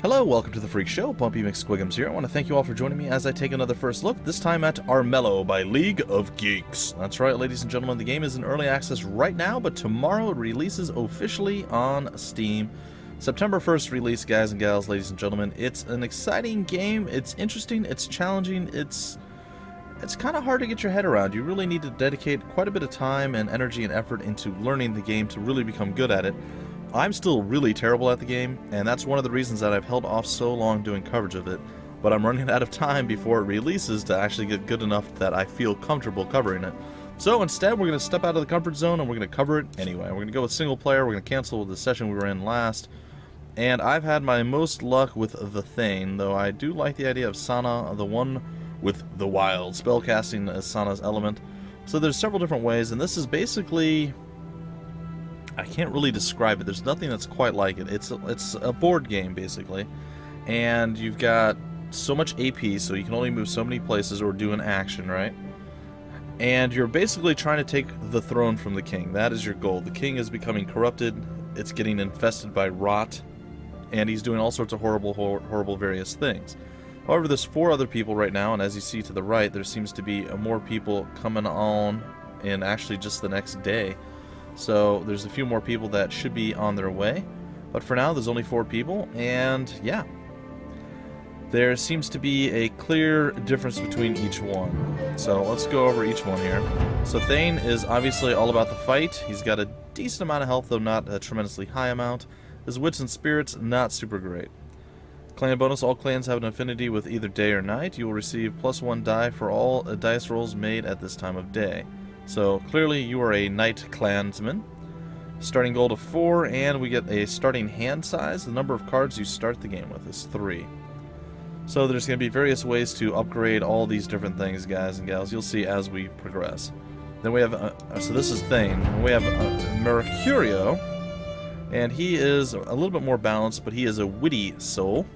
Hello, welcome to the Freak Show. Bumpy McSquigums here. I want to thank you all for joining me as I take another first look, this time at Armello by League of Geeks. That's right, ladies and gentlemen, the game is in early access right now, but tomorrow it releases officially on Steam. September 1st release, guys and gals, ladies and gentlemen. It's an exciting game. It's interesting. It's challenging. It's kind of hard to get your head around. You really need to dedicate quite a bit of time and energy and effort into learning the game to really become good at it. I'm still really terrible at the game, and that's one of the reasons that I've held off so long doing coverage of it, but I'm running out of time before it releases to actually get good enough that I feel comfortable covering it. So instead, we're going to step out of the comfort zone and we're going to cover it anyway. We're going to go with single player. We're going to cancel the session we were in last, and I've had my most luck with the Thane, though I do like the idea of Sana, the one with the wild spellcasting as Sana's element. So there's several different ways, and this is basically... I can't really describe it. There's nothing that's quite like it. It's a board game, basically. And you've got so much AP, so you can only move so many places or do an action, right? And you're basically trying to take the throne from the king. That is your goal. The king is becoming corrupted. It's getting infested by rot. And he's doing all sorts of horrible various things. However, there's 4 other people right now, and as you see to the right, there seems to be more people coming on in actually just the next day. So there's a few more people that should be on their way, but for now there's only 4 people, and yeah, there seems to be a clear difference between each one. So let's go over each one here. So Thane is obviously all about the fight. He's got a decent amount of health, though not a tremendously high amount. His wits and spirits, not super great. Clan bonus, all clans have an affinity with either day or night. You will receive +1 die for all dice rolls made at this time of day. So clearly you are a Knight Clansman. Starting gold of 4, and we get a starting hand size. The number of cards you start the game with is 3. So there's going to be various ways to upgrade all these different things, guys and gals. You'll see as we progress. Then we have, so this is Thane. And we have Mercurio, and he is a little bit more balanced, but he is a witty soul.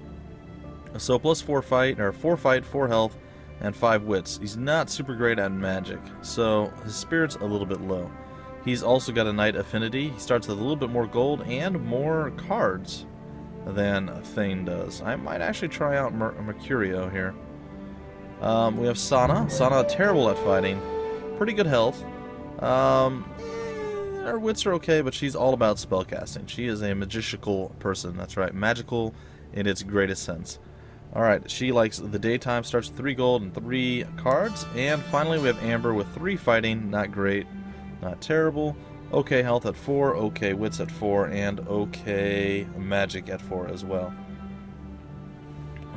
So +4 fight, or 4 fight, 4 health, and 5 wits. He's not super great at magic, so his spirit's a little bit low. He's also got a Knight affinity. He starts with a little bit more gold and more cards than Thane does. I might actually try out Mercurio here. We have Sana. Sana, terrible at fighting. Pretty good health. Her wits are okay, but she's all about spellcasting. She is a magical person. That's right, magical in its greatest sense. Alright, she likes the daytime, starts with 3 gold and 3 cards. And finally we have Amber with 3 fighting, not great, not terrible. Okay health at 4, okay wits at 4, and okay magic at 4 as well.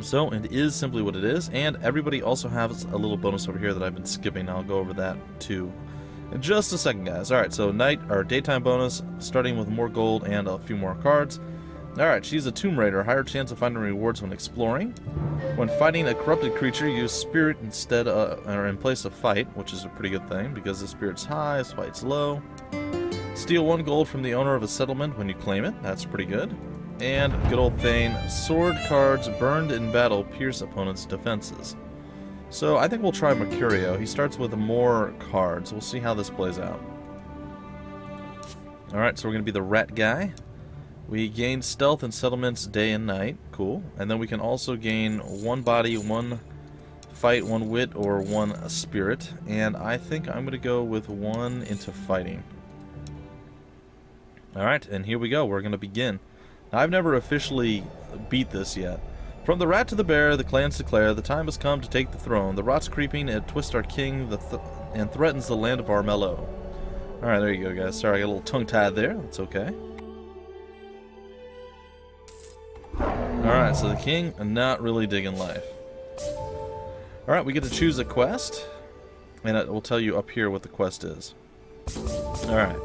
So it is simply what it is, and everybody also has a little bonus over here that I've been skipping. I'll go over that too in just a second, guys. Alright, so night or daytime bonus, starting with more gold and a few more cards. Alright, she's a Tomb Raider. Higher chance of finding rewards when exploring. When fighting a corrupted creature, use spirit instead or in place of fight, which is a pretty good thing because the spirit's high, his fight's low. Steal 1 gold from the owner of a settlement when you claim it. That's pretty good. And good old Thane. Sword cards burned in battle pierce opponents' defenses. So I think we'll try Mercurio. He starts with more cards. We'll see how this plays out. Alright, so we're going to be the rat guy. We gain stealth and settlements day and night. Cool. And then we can also gain 1 body, 1 fight, 1 wit, or 1 spirit. And I think I'm going to go with 1 into fighting. Alright, and here we go. We're going to begin. Now, I've never officially beat this yet. From the rat to the bear, the clans declare, the time has come to take the throne. The rot's creeping, it twists our king and threatens the land of Armello. Alright, there you go, guys. Sorry, I got a little tongue-tied there. That's okay. Alright, so the king, not really digging life. Alright, we get to choose a quest, and it will tell you up here what the quest is. Alright,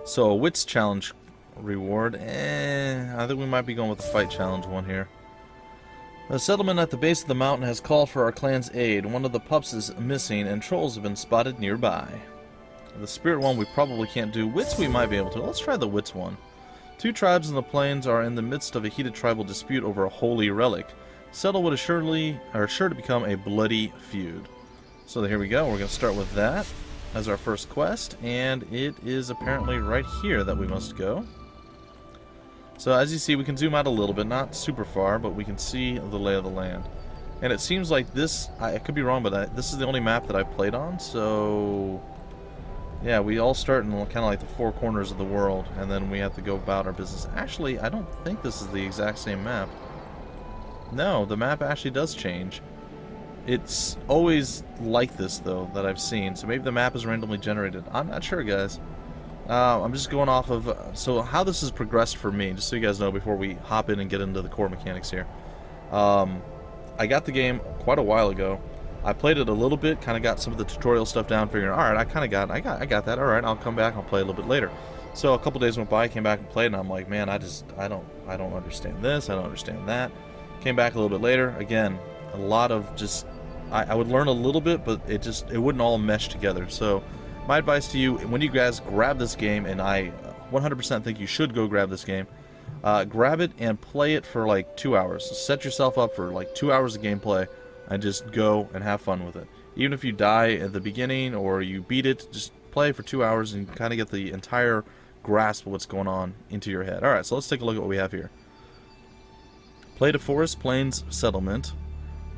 so a wits challenge reward. I think we might be going with the fight challenge one here. The settlement at the base of the mountain has called for our clan's aid. One of the pups is missing, and trolls have been spotted nearby. The spirit one we probably can't do. Wits we might be able to. Let's try the wits one. 2 tribes in the plains are in the midst of a heated tribal dispute over a holy relic. Settle what is sure to become a bloody feud. So here we go. We're going to start with that as our first quest, and it is apparently right here that we must go. So as you see, we can zoom out a little bit, not super far, but we can see the lay of the land. And it seems like this, I could be wrong, but this is the only map that I've played on, so... Yeah, we all start in kind of like the four corners of the world, and then we have to go about our business. Actually, I don't think this is the exact same map. No, the map actually does change. It's always like this, though, that I've seen, so maybe the map is randomly generated. I'm not sure, guys. I'm just going off of... so how this has progressed for me, just so you guys know before we hop in and get into the core mechanics here. I got the game quite a while ago. I played it a little bit, kind of got some of the tutorial stuff down, figuring, alright, I got that, alright, I'll come back, I'll play a little bit later. So a couple days went by, came back and played, and I'm like, man, I don't understand this, I don't understand that. Came back a little bit later, again, a lot of just, I would learn a little bit, but it wouldn't all mesh together. So my advice to you, when you guys grab this game, and I 100% think you should go grab this game, grab it and play it for like 2 hours. Set yourself up for like 2 hours of gameplay, and just go and have fun with it. Even if you die at the beginning or you beat it, just play for 2 hours and kind of get the entire grasp of what's going on into your head. Alright, so let's take a look at what we have here. Play to Forest Plains Settlement.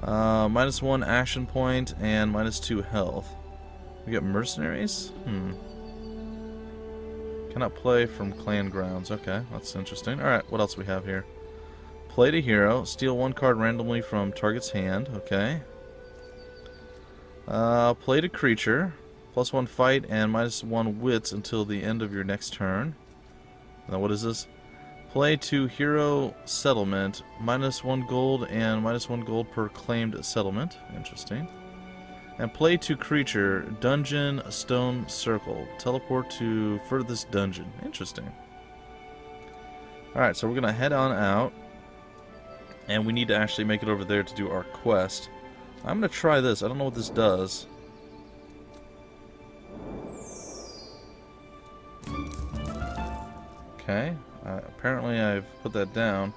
-1 action point and -2 health. We get mercenaries? Cannot play from clan grounds. Okay, that's interesting. Alright, what else we have here? Play to hero. Steal 1 card randomly from target's hand. Okay. Play to creature. +1 fight and -1 wits until the end of your next turn. Now what is this? Play to hero settlement. -1 gold and -1 gold per claimed settlement. Interesting. And play to creature. Dungeon stone circle. Teleport to furthest dungeon. Interesting. Alright, so we're going to head on out. And we need to actually make it over there to do our quest. I'm going to try this. I don't know what this does. Okay. Apparently I've put that down.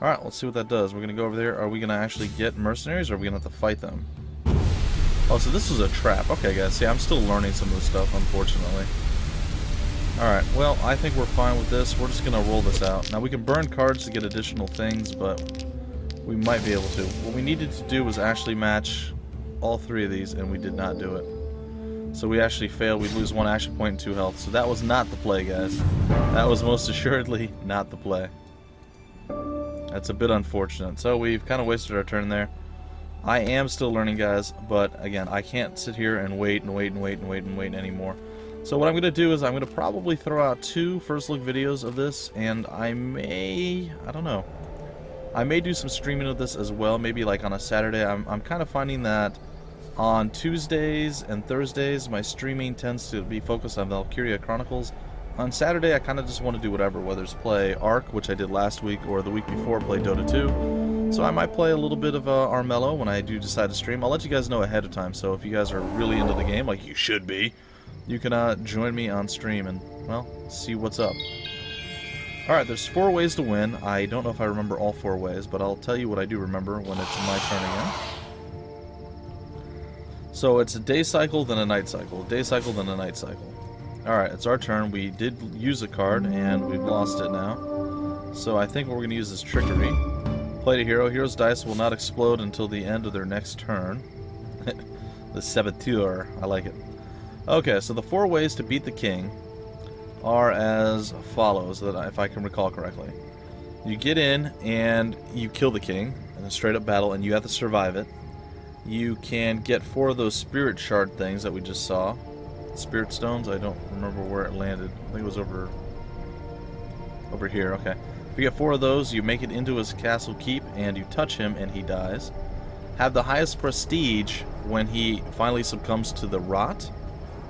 Alright, let's see what that does. We're going to go over there. Are we going to actually get mercenaries, or are we going to have to fight them? Oh, so this was a trap. Okay, guys. See, I'm still learning some of this stuff, unfortunately. Alright, well, I think we're fine with this. We're just going to roll this out. Now, we can burn cards to get additional things, but... we might be able to. What we needed to do was actually match all 3 of these, and we did not do it. So we actually failed. We lose 1 action point and 2 health. So that was not the play, guys. That was most assuredly not the play. That's a bit unfortunate. So we've kind of wasted our turn there. I am still learning, guys, but again, I can't sit here and wait anymore. So what I'm going to do is I'm going to probably throw out 2 first look videos of this, and I don't know. I may do some streaming of this as well, maybe like on a Saturday. I'm kind of finding that on Tuesdays and Thursdays, my streaming tends to be focused on Valkyria Chronicles. On Saturday, I kind of just want to do whatever, whether it's play Ark, which I did last week, or the week before, play Dota 2. So I might play a little bit of Armello when I do decide to stream. I'll let you guys know ahead of time, so if you guys are really into the game, like you should be, you can join me on stream and, well, see what's up. Alright, there's 4 ways to win. I don't know if I remember all 4 ways, but I'll tell you what I do remember when it's my turn again. So it's a day cycle, then a night cycle. A day cycle, then a night cycle. Alright, it's our turn. We did use a card, and we've lost it now. So I think what we're going to use is Trickery. Play to hero. Hero's dice will not explode until the end of their next turn. The Saboteur. I like it. Okay, so the 4 ways to beat the king are as follows, that if I can recall correctly. You get in and you kill the king in a straight up battle, and you have to survive it. You can get 4 of those spirit shard things that we just saw. Spirit stones, I don't remember where it landed. I think it was over here. Okay. If you get 4 of those, you make it into his castle keep, and you touch him and he dies. Have the highest prestige when he finally succumbs to the rot,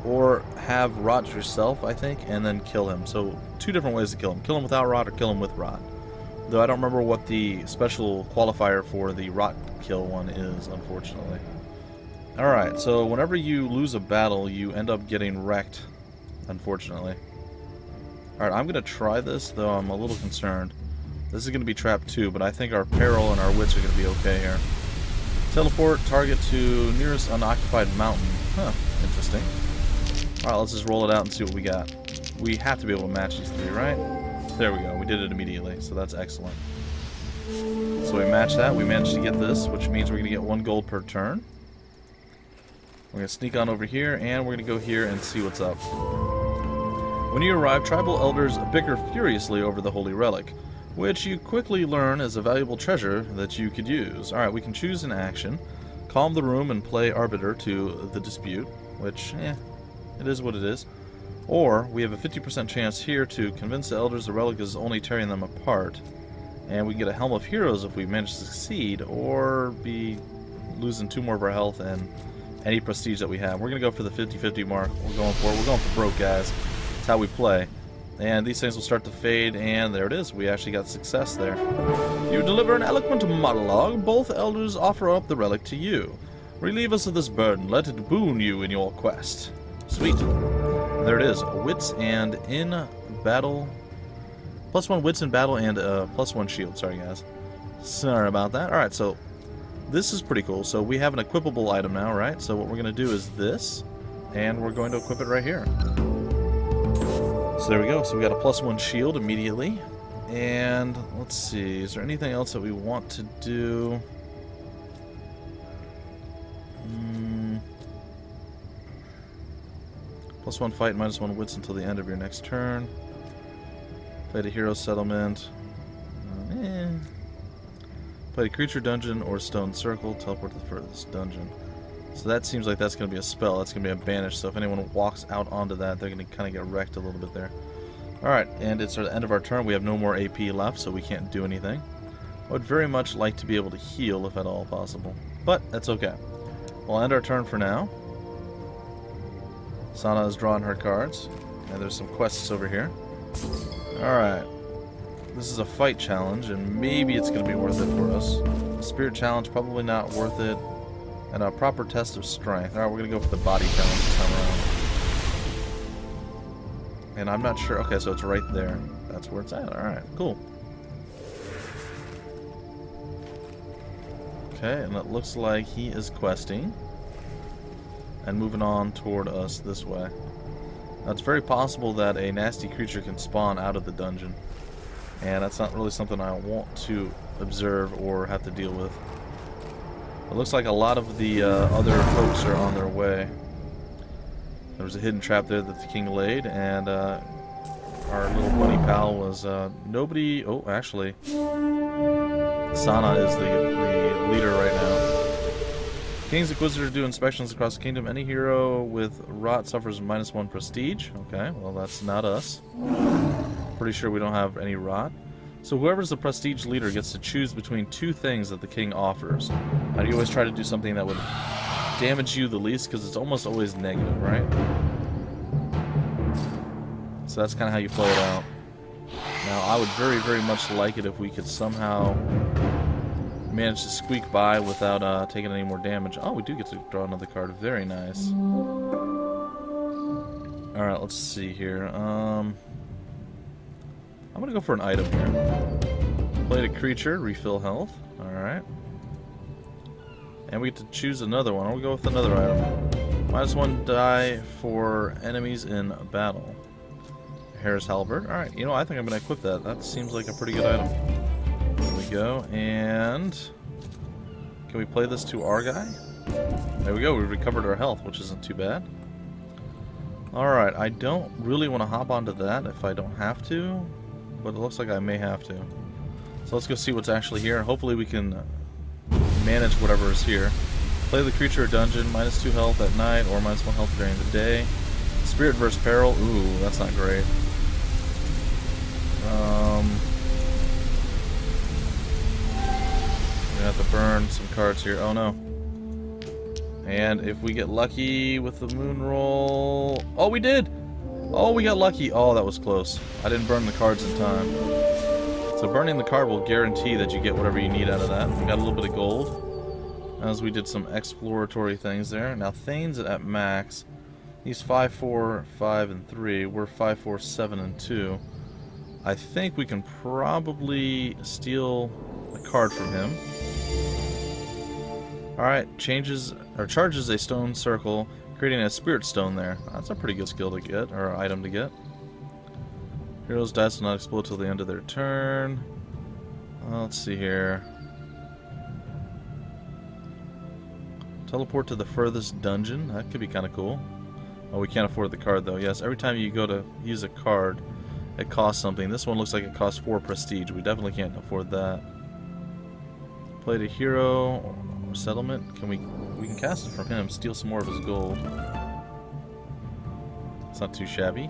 or have rot yourself, I think, and then kill him. So 2 different ways to kill him. Kill him without rot or kill him with rot. Though I don't remember what the special qualifier for the rot kill one is, unfortunately. Alright, so whenever you lose a battle, you end up getting wrecked, unfortunately. Alright, I'm going to try this, though I'm a little concerned. This is going to be trap 2, but I think our peril and our wits are going to be okay here. Teleport target to nearest unoccupied mountain. Huh, interesting. Alright, let's just roll it out and see what we got. We have to be able to match these 3, right? There we go. We did it immediately, so that's excellent. So we match that. We managed to get this, which means we're going to get 1 gold per turn. We're going to sneak on over here, and we're going to go here and see what's up. When you arrive, tribal elders bicker furiously over the holy relic, which you quickly learn is a valuable treasure that you could use. Alright, we can choose an action, calm the room, and play arbiter to the dispute, which, it is what it is. Or, we have a 50% chance here to convince the elders the relic is only tearing them apart. And we get a Helm of Heroes if we manage to succeed, or be losing 2 more of our health and any prestige that we have. We're going to go for the 50-50 mark. We're going for it. We're going for broke, guys. That's how we play. And these things will start to fade, and there it is. We actually got success there. You deliver an eloquent monologue. Both elders offer up the relic to you. Relieve us of this burden. Let it boon you in your quest. Sweet. And there it is. Wits and in battle. +1 wits in battle and +1 shield. Sorry, guys. Sorry about that. Alright, so this is pretty cool. So we have an equipable item now, right? So what we're going to do is this, and we're going to equip it right here. So there we go. So we got a +1 shield immediately. And let's see. Is there anything else that we want to do? +1 fight, -1 wits until the end of your next turn. Fight a hero settlement. Fight a creature dungeon or stone circle. Teleport to the furthest dungeon. So that seems like that's going to be a spell. That's going to be a banish. So if anyone walks out onto that, they're going to kind of get wrecked a little bit there. Alright, and it's the end of our turn. We have no more AP left, so we can't do anything. I would very much like to be able to heal if at all possible. But that's okay. We'll end our turn for now. Sana has drawn her cards. And there's some quests over here. Alright. This is a fight challenge, and maybe it's going to be worth it for us. A spirit challenge, probably not worth it. And a proper test of strength. Alright, we're going to go for the body challenge this time around. And I'm not sure. Okay, so it's right there. That's where it's at. Alright, cool. Okay, and it looks like he is questing. And moving on toward us this way. Now, it's very possible that a nasty creature can spawn out of the dungeon. And that's not really something I want to observe or have to deal with. It looks like a lot of the other folks are on their way. There was a hidden trap there that the king laid, and our little bunny pal was nobody. Oh, actually, Sana is the leader right now. King's Inquisitor do inspections across the kingdom. Any hero with rot suffers -1 prestige. Okay, well that's not us. Pretty sure we don't have any rot. So whoever's the prestige leader gets to choose between 2 things that the king offers. Now, you always try to do something that would damage you the least, because it's almost always negative, right? So that's kind of how you play it out. Now, I would very, very much like it if we could somehow manage to squeak by without taking any more damage. Oh, we do get to draw another card. Very nice. Alright, let's see here. I'm gonna go for an item here. Play a creature, refill health. Alright. And we get to choose another one. I'll go with another item. -1 die for enemies in battle. Harris Halberd. Alright, you know, I think I'm gonna equip that. That seems like a pretty good item. There we go. And can we play this to our guy? There we go. We recovered our health, which isn't too bad. Alright, I don't really want to hop onto that if I don't have to. But it looks like I may have to. So let's go see what's actually here. Hopefully we can manage whatever is here. Play the creature or dungeon, -2 health at night, or -1 health during the day. Spirit versus peril. Ooh, that's not great. We're gonna have to burn some cards here. Oh no. And if we get lucky with the moon roll... Oh, we did! Oh, we got lucky. Oh, that was close. I didn't burn the cards in time. So burning the card will guarantee that you get whatever you need out of that. We got a little bit of gold, as we did some exploratory things there. Now, Thane's at max. He's 5, 4, 5, and 3. We're 5, 4, 7, and 2. I think we can probably steal a card from him. Alright, charges a stone circle, creating a spirit stone there. That's a pretty good skill to get, or item to get. Heroes' dice will not explode till the end of their turn. Let's see here. Teleport to the furthest dungeon. That could be kind of cool. Oh, we can't afford the card though. Yes, every time you go to use a card, it costs something. This one looks like it costs 4 prestige. We definitely can't afford that. Play to hero or settlement. We can cast it from him. Steal some more of his gold. It's not too shabby.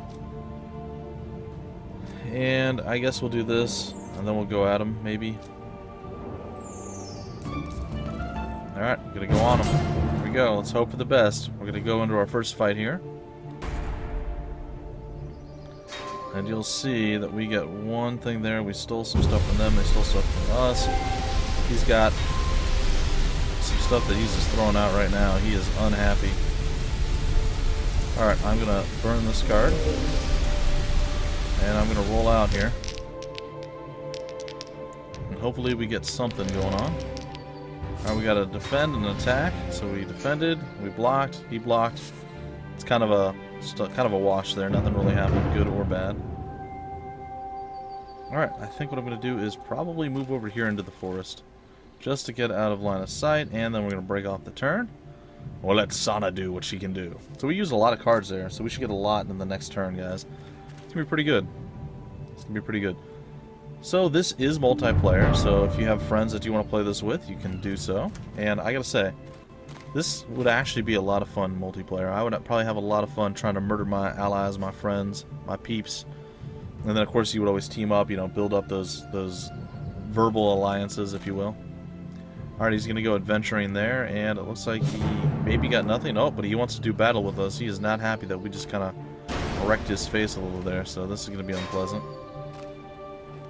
And I guess we'll do this, and then we'll go at him, maybe. Alright, gonna go on him. Here we go. Let's hope for the best. We're gonna go into our first fight here. And you'll see that we get one thing there. We stole some stuff from them. They stole stuff from us. He's got some stuff that he's just throwing out right now. He is unhappy. Alright, I'm gonna burn this card. And I'm gonna roll out here. And hopefully we get something going on. Alright, we gotta defend and attack. So we defended, we blocked, he blocked. It's kind of a wash there. Nothing really happened, good or bad. Alright, I think what I'm gonna do is probably move over here into the forest. Just to get out of line of sight, and then we're gonna break off the turn. We'll let Sana do what she can do. So we used a lot of cards there, so we should get a lot in the next turn, guys. It's gonna be pretty good. It's gonna be pretty good. So this is multiplayer, so if you have friends that you want to play this with, you can do so. And I gotta say, this would actually be a lot of fun multiplayer. I would probably have a lot of fun trying to murder my allies, my friends, my peeps. And then of course you would always team up, you know, build up those verbal alliances, if you will. Alright, he's gonna go adventuring there, and it looks like he maybe got nothing. Oh, but he wants to do battle with us. He is not happy that we just kind of wrecked his face a little there, so this is gonna be unpleasant.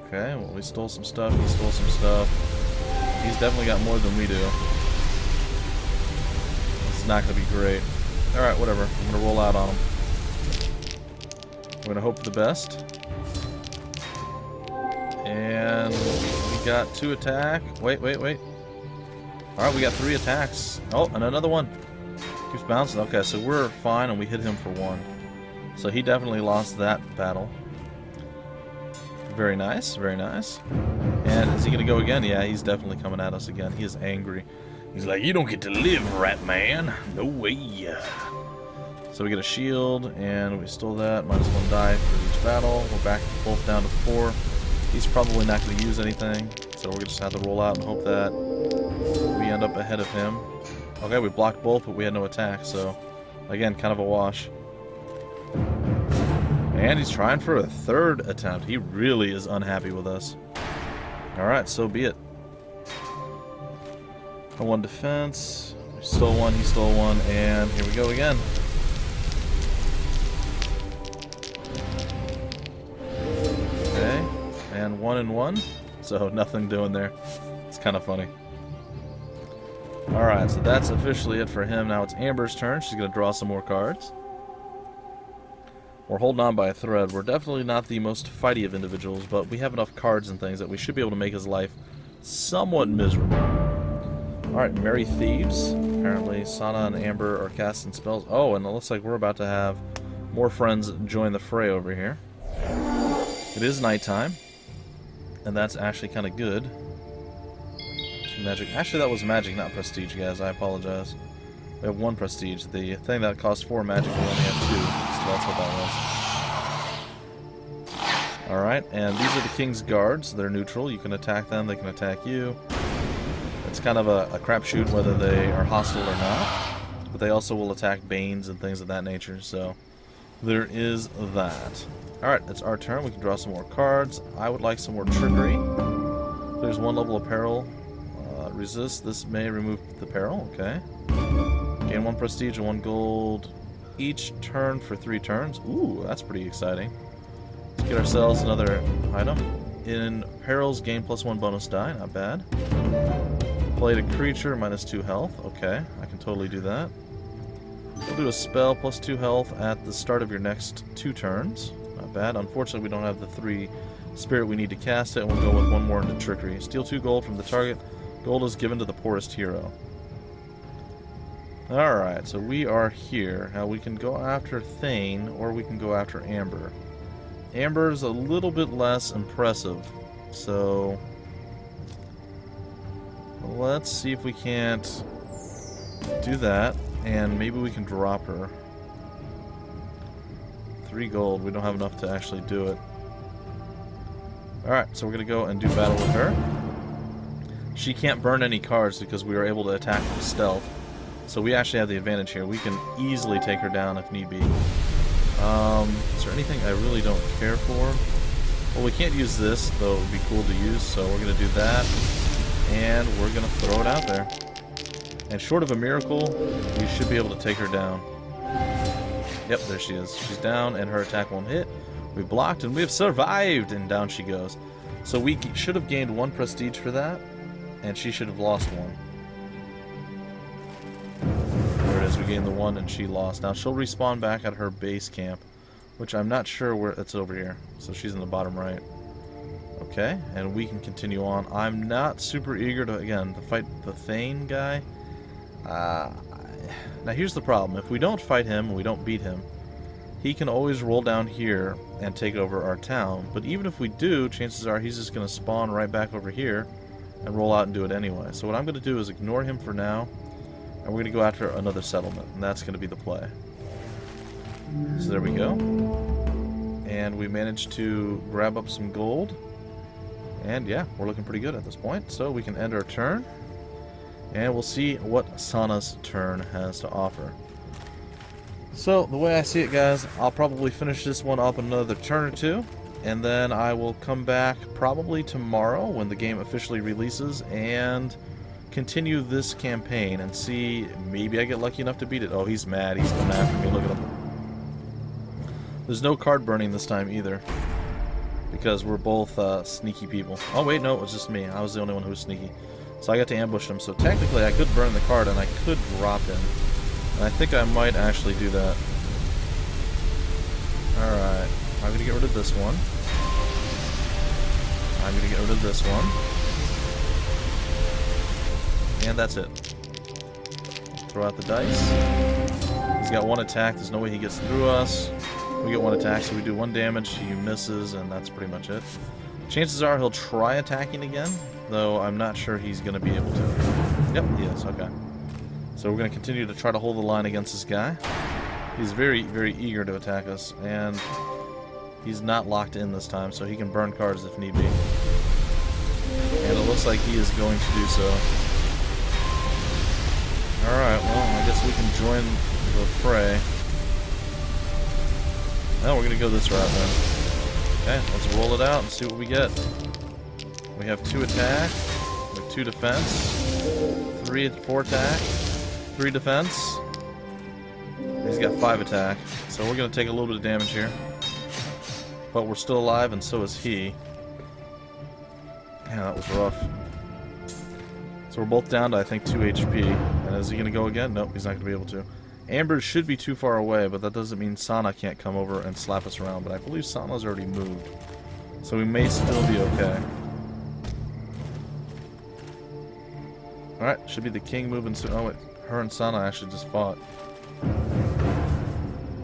Okay, well, we stole some stuff, he stole some stuff. He's definitely got more than we do. It's not going to be great. Alright, whatever. I'm going to roll out on him. We're going to hope for the best. And we got 2 attack. Wait. Alright, we got 3 attacks. Oh, and another one. Keeps bouncing. Okay, so we're fine, and we hit him for 1. So he definitely lost that battle. Very nice, very nice. And is he gonna go again? Yeah, he's definitely coming at us again. He is angry. He's like, you don't get to live, rat man. No way. So we get a shield, and we stole that. -1 die for each battle. We're back both down to 4. He's probably not gonna use anything, so we're gonna just have to roll out and hope that we end up ahead of him. Okay, we blocked both, but we had no attack, so again, kind of a wash. And he's trying for a 3rd attempt. He really is unhappy with us. Alright, so be it. 1 defense. We stole 1, he stole 1, and here we go again. Okay, and 1 and 1. So nothing doing there. It's kind of funny. Alright, so that's officially it for him. Now it's Amber's turn. She's going to draw some more cards. We're holding on by a thread. We're definitely not the most fighty of individuals, but we have enough cards and things that we should be able to make his life somewhat miserable. Alright, Merry Thieves. Apparently Sana and Amber are casting spells. Oh, and it looks like we're about to have more friends join the fray over here. It is nighttime, and that's actually kind of good. Magic. Actually, that was magic, not prestige, guys. I apologize. We have 1 prestige. The thing that costs 4 magic, we only have 2. So that's what that was. Alright, and these are the King's Guards. They're neutral. You can attack them, they can attack you. It's kind of a crapshoot whether they are hostile or not. But they also will attack Banes and things of that nature, so there is that. Alright, it's our turn. We can draw some more cards. I would like some more trickery. There's 1 level of peril. Resist. This may remove the peril. Okay. Gain 1 prestige and 1 gold each turn for 3 turns. Ooh, that's pretty exciting. Let's get ourselves another item. In perils, gain +1 bonus die. Not bad. Play a creature, -2 health. Okay, I can totally do that. We'll do a spell +2 health at the start of your next 2 turns. Not bad. Unfortunately, we don't have the 3 spirit we need to cast it, and we'll go with 1 more into trickery. Steal 2 gold from the target. Gold is given to the poorest hero. Alright, so we are here. Now we can go after Thane, or we can go after Amber. Amber's a little bit less impressive. So let's see if we can't do that, and maybe we can drop her. 3 gold. We don't have enough to actually do it. Alright, so we're going to go and do battle with her. She can't burn any cards because we were able to attack from stealth. So we actually have the advantage here. We can easily take her down if need be. Is there anything I really don't care for? Well, we can't use this, though it would be cool to use, so we're going to do that. And we're going to throw it out there. And short of a miracle, we should be able to take her down. Yep, there she is. She's down, and her attack won't hit. We blocked, and we have survived! And down she goes. So we should have gained 1 prestige for that, and she should have lost 1. There it is. We gained the 1, and she lost. Now, she'll respawn back at her base camp, which I'm not sure where... It's over here. So she's in the bottom right. Okay, and we can continue on. I'm not super eager to, again, to fight the Thane guy. Now here's the problem. If we don't fight him and we don't beat him, he can always roll down here and take over our town. But even if we do, chances are he's just going to spawn right back over here and roll out and do it anyway. So what I'm going to do is ignore him for now, and we're going to go after another settlement, and that's going to be the play. So there we go. And we managed to grab up some gold. And yeah, we're looking pretty good at this point. So we can end our turn. And we'll see what Sana's turn has to offer. So, the way I see it, guys, I'll probably finish this one up in another turn or 2. And then I will come back probably tomorrow when the game officially releases and continue this campaign and see, maybe I get lucky enough to beat it. Oh, he's mad. He's coming after me. Look at him. There's no card burning this time either, because we're both sneaky people. Oh, wait, no, it was just me. I was the only one who was sneaky. So I got to ambush him. So technically I could burn the card and I could drop him. And I think I might actually do that. Alright. I'm going to get rid of this one. I'm going to get rid of this one. And that's it. Throw out the dice. He's got 1 attack. There's no way he gets through us. We get 1 attack, so we do 1 damage. He misses, and that's pretty much it. Chances are he'll try attacking again, though I'm not sure he's going to be able to. Yep, he is. Okay. So we're going to continue to try to hold the line against this guy. He's very, very eager to attack us, and he's not locked in this time, so he can burn cards if need be. And it looks like he is going to do so. Alright, well, I guess we can join the fray. Now we're going to go this route then. Okay, let's roll it out and see what we get. We have 2 attack, with 2 defense, 4 attack, 3 defense. He's got 5 attack, so we're going to take a little bit of damage here. But we're still alive, and so is he. Man, that was rough. So we're both down to, I think, 2 HP. And is he going to go again? Nope, he's not going to be able to. Amber should be too far away, but that doesn't mean Sana can't come over and slap us around. But I believe Sana's already moved, so we may still be okay. Alright, should be the king moving soon. Oh wait, her and Sana actually just fought.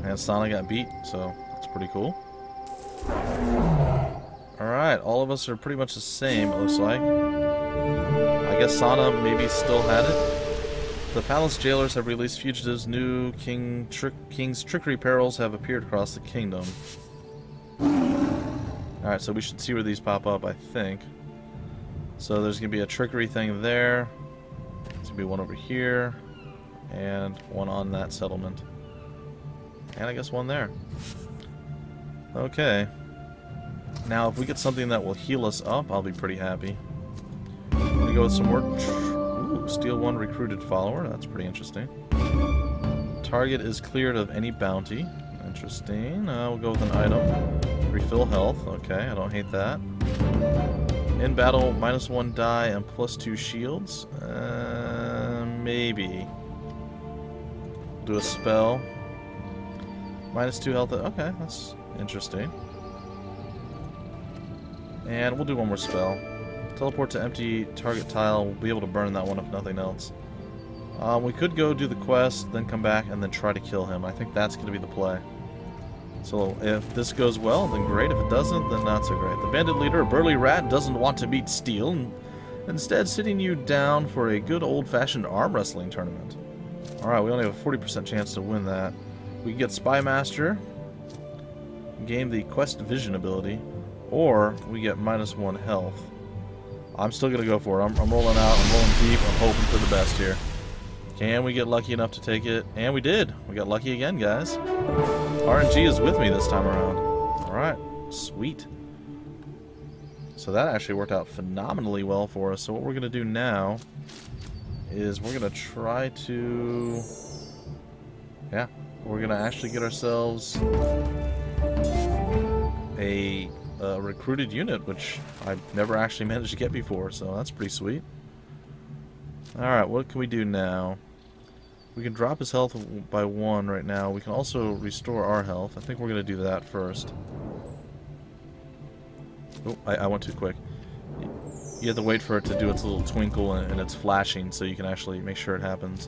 And Sana got beat, so that's pretty cool. Alright, all of us are pretty much the same, it looks like. I guess Sana maybe still had it. The palace jailers have released fugitives. New king's trickery perils have appeared across the kingdom. Alright, so we should see where these pop up, I think. So there's going to be a trickery thing there. There's going to be one over here. And one on that settlement. And I guess one there. Okay. Now, if we get something that will heal us up, I'll be pretty happy. I'm going to go with some more... Steal 1 recruited follower. That's pretty interesting. Target is cleared of any bounty. Interesting. We'll go with an item. Refill health. Okay, I don't hate that. In battle, -1 die and +2 shields. Maybe. Do a spell. -2 health. Okay, that's interesting. And we'll do one more spell. Teleport to empty target tile. We'll be able to burn that one if nothing else. We could go do the quest, then come back, and then try to kill him. I think that's going to be the play. So if this goes well, then great. If it doesn't, then not so great. The bandit leader, a burly rat, doesn't want to beat steel, and instead sitting you down for a good old-fashioned arm wrestling tournament. Alright, we only have a 40% chance to win that. We can get Spy Master, gain the Quest Vision ability, or we get -1 health. I'm still going to go for it. I'm rolling out, I'm rolling deep, I'm hoping for the best here. Can we get lucky enough to take it? And we did. We got lucky again, guys. RNG is with me this time around. Alright, sweet. So that actually worked out phenomenally well for us. So what we're going to do now is we're going to try to... Yeah, we're going to actually get ourselves a recruited unit, which I've never actually managed to get before, so that's pretty sweet. Alright, what can we do now? We can drop his health by 1 right now. We can also restore our health. I think we're going to do that first. Oh, I went too quick. You have to wait for it to do its little twinkle and its flashing so you can actually make sure it happens.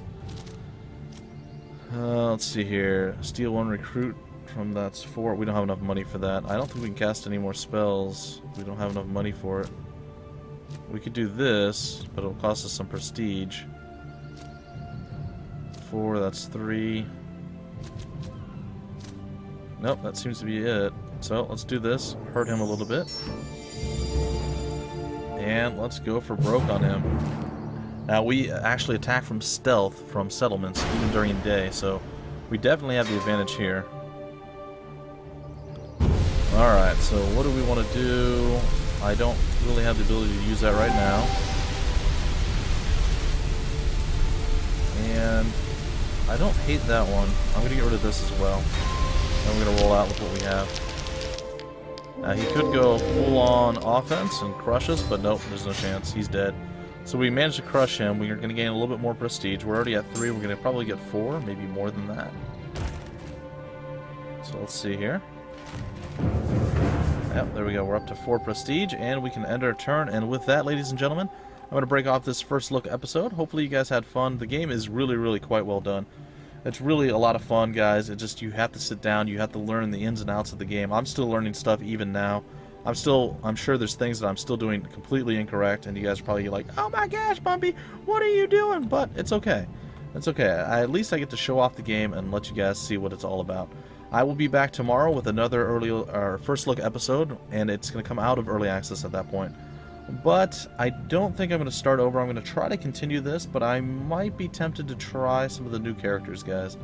Let's see here. Steal 1 recruit from that's 4. We don't have enough money for that. I don't think we can cast any more spells. We don't have enough money for it. We could do this, but it'll cost us some prestige. 4, that's 3. Nope, that seems to be it. So, let's do this. Hurt him a little bit. And let's go for broke on him. Now, we actually attack from stealth from settlements, even during the day, so we definitely have the advantage here. Alright, so what do we want to do? I don't really have the ability to use that right now. And I don't hate that one. I'm going to get rid of this as well. And we're going to roll out with what we have. Now, he could go full-on offense and crush us, but nope, there's no chance. He's dead. So we managed to crush him. We're going to gain a little bit more prestige. We're already at 3. We're going to probably get 4, maybe more than that. So let's see here. Yep, there we go. We're up to 4 prestige, and we can end our turn. And with that, ladies and gentlemen, I'm going to break off this first look episode. Hopefully you guys had fun. The game is really, really quite well done. It's really a lot of fun, guys. It just, you have to sit down. You have to learn the ins and outs of the game. I'm still learning stuff even now. I'm sure there's things that I'm still doing completely incorrect, and you guys are probably like, oh my gosh, Bumpy, what are you doing? But it's okay. It's okay. At least I get to show off the game and let you guys see what it's all about. I will be back tomorrow with another first look episode, and it's going to come out of early access at that point. But I don't think I'm going to start over. I'm going to try to continue this, but I might be tempted to try some of the new characters, guys.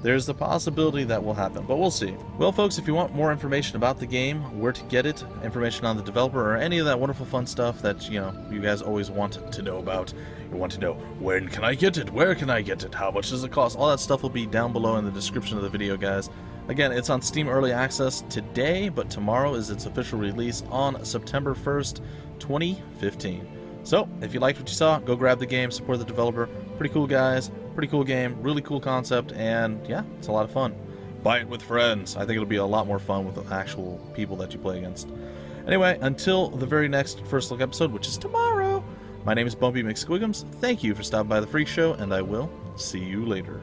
There's the possibility that will happen, but we'll see. Well, folks, if you want more information about the game, where to get it, information on the developer, or any of that wonderful fun stuff that, you know, you guys always want to know about, you want to know, when can I get it? Where can I get it? How much does it cost? All that stuff will be down below in the description of the video, guys. Again, it's on Steam Early Access today, but tomorrow is its official release on September 1st, 2015. So, if you liked what you saw, go grab the game, support the developer. Pretty cool, guys. Pretty cool game. Really cool concept, and yeah, it's a lot of fun. Buy it with friends. I think it'll be a lot more fun with the actual people that you play against. Anyway, until the very next First Look episode, which is tomorrow, my name is Bumpy McSquigums. Thank you for stopping by the Freak Show, and I will see you later.